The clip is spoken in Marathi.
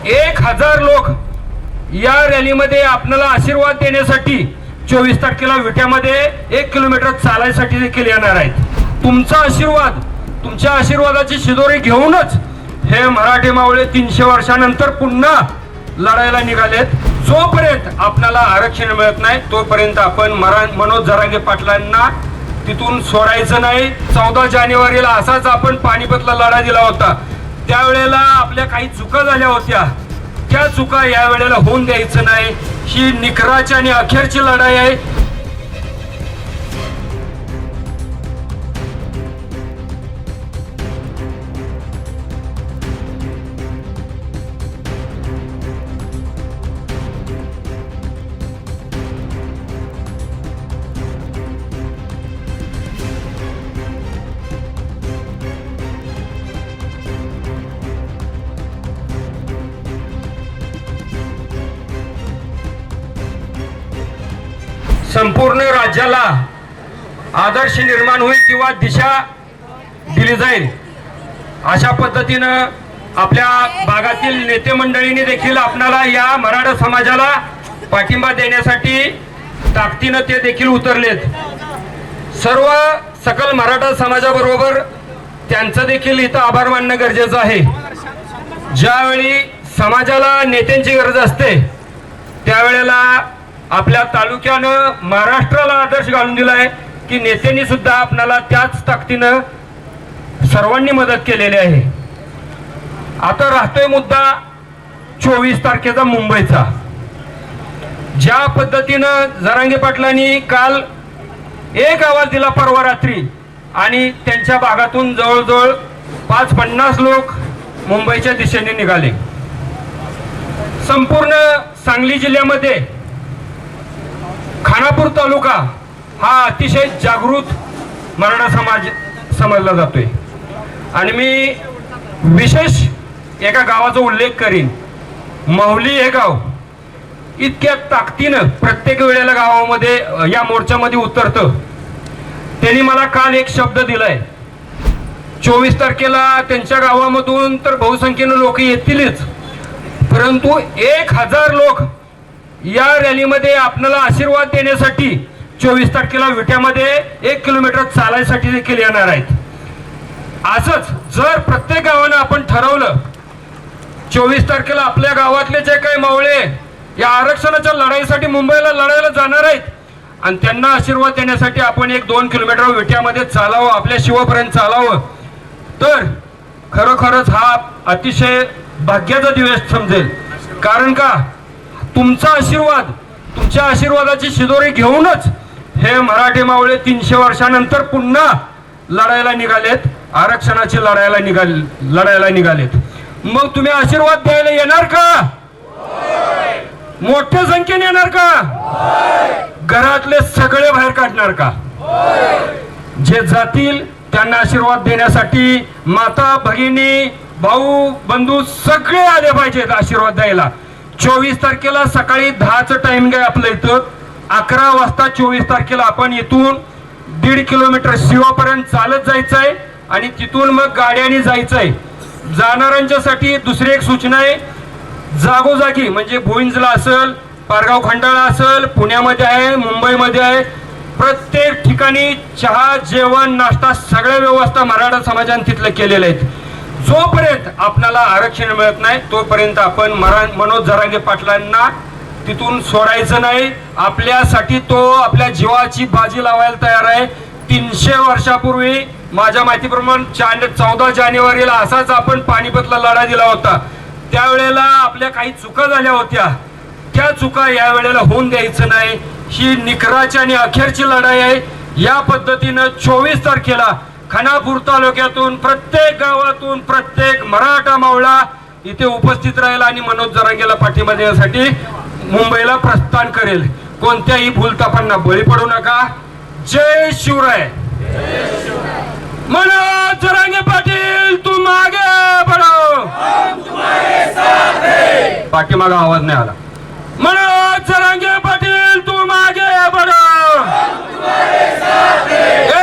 1000 लोक या रॅलीमध्ये आपल्याला आशीर्वाद देण्यासाठी 24 तारखेला विट्यामध्ये 1 किलोमीटर चालायसाठी देखील येणार आहेत। तुमचा आशीर्वाद, तुमच्या आशीर्वादाची शिदोरी घेऊनच हे मराठी मावळे 300 वर्षानंतर पुन्हा लढायला निघालेत। जोपर्यंत आपल्याला आरक्षण मिळत नाही तोपर्यंत आपण मनोज जरांगे पाटलांना तिथून सोडायचं नाही। 14 जानेवारीला असाच आपण पानिपतला लढा दिला होता, त्यावेळेला आपल्या काही चुका झाल्या होत्या, त्या चुका या वेळेला होऊन द्यायचं नाही। ही निखराची आणि अखेरची लढाई आहे। संपूर्ण राज्याला आदर्श निर्माण होईल किंवा दिशा दिली जाईल अशा पद्धतीनं आपल्या भागातील नेते मंडळींनी देखील आपल्याला या मराठा समाजाला पाठिंबा देण्यासाठी ताकदीनं ते देखील उतरलेत। सर्व सकल मराठा समाजाबरोबर त्यांचं देखील इथं आभार मानणं गरजेचं आहे। ज्यावेळी समाजाला नेत्यांची गरज असते त्यावेळेला आपल्या तालुक्यानं महाराष्ट्राला आदर्श घालून दिलाय की नेत्यांनी सुद्धा आपल्याला त्याच ताकदीनं सर्वांनी मदत केलेली आहे। आता राहतोय मुद्दा 24 तारखेचा मुंबईचा। ज्या पद्धतीनं जरांगे पाटलांनी काल एक आवाज दिला परवा रात्री आणि त्यांच्या भागातून जवळजवळ 50 लोक मुंबईच्या दिशेने निघाले। संपूर्ण सांगली जिल्ह्यामध्ये खानापूर तालुका हा अतिशय जागृत मराठा समाज समजला जातोय आणि मी विशेष एका गावाचा उल्लेख करीन। माहुली हे गाव इतक्या ताकदीनं प्रत्येक वेळेला गावामध्ये या मोर्चामध्ये उतरतं। त्यांनी मला काल एक शब्द दिलाय, 24 तारखेला त्यांच्या गावामधून तर बहुसंख्येनं लोक येतीलच, परंतु 1000 लोक या रॅलीमध्ये आपल्याला आशीर्वाद देण्यासाठी 24 तारखेला विट्यामध्ये 1 किलोमीटर चालायसाठी देखील येणार आहेत। असंच जर प्रत्येक गावानं आपण ठरवलं 24 तारखेला आपल्या गावातले जे काही मावळे या आरक्षणाच्या लढाईसाठी मुंबईला लढायला जाणार आहेत आणि त्यांना आशीर्वाद देण्यासाठी आपण 1-2 किलोमीटर विट्यामध्ये चालावं, आपल्या शिवापर्यंत चालावं, तर खरोखरच हा अतिशय भाग्याचा दिवस समजेल। कारण का तुमचा आशीर्वाद, तुमच्या आशीर्वादाची शिदोरी घेऊनच हे मराठी मावळे 300 वर्षानंतर पुन्हा लढायला निघालेत, आरक्षणाची लढायला निघालेत। मग तुम्ही आशीर्वाद द्यायला येणार का? मोठ्या संख्येने येणार का? घरातले सगळे बाहेर काढणार का? जे जातील त्यांना आशीर्वाद देण्यासाठी माता भगिनी भाऊ बंधू सगळे आले पाहिजेत आशीर्वाद द्यायला। 24 तारखेला सकाळी 10चं टाइमिंग आहे आपलं इथं। 11 वाजता 24 तारखेला आपण इथून 1.5 किलोमीटर शिवापर्यंत चालत जायचंय आणि तिथून मग गाड्याने जायचंय। जाणाऱ्यांच्यासाठी दुसरी एक सूचना आहे, जागोजागी म्हणजे भुईंजला असेल, पारगाव खंडाळा असेल, पुण्यामध्ये आहे, मुंबईमध्ये आहे, प्रत्येक ठिकाणी चहा जेवण नाश्ता सगळ्या व्यवस्था मराठा समाजाने तिथले केलेल्या आहेत। जोपर्यंत आपल्याला आरक्षण मिळत नाही तोपर्यंत आपण मनोज जरांगे पाटलांना तिथून सोडायचं नाही। आपल्यासाठी तो आपल्या जीवाची बाजी लावायला तयार आहे। 300 वर्षापूर्वी माझ्या माहितीप्रमाणे 14 जानेवारीला असाच आपण पानिपतला लढा दिला होता, त्यावेळेला आपल्या काही चुका झाल्या होत्या, त्या चुका या वेळेला होऊन द्यायचं नाही। ही निखराची आणि अखेरची लढाई आहे। या पद्धतीनं 24 तारखेला खानापूर तालुक्यातून प्रत्येक गावातून प्रत्येक मराठा मावळा इथे उपस्थित राहील आणि मनोज जरांगेला पाठिंबा देण्यासाठी मुंबईला प्रस्थान करेल। कोणत्याही भूलथापांना बळी पडू नका। जय शिवराय। मनोज जरांगे पाटील तुम आगे बढ़ो, हम तुम्हारे साथ हैं। पाठीमागे आवाज नाही आला। मनोज जरांगे पाटील तुम आगे बढ़ो, हम तुम्हारे साथ हैं।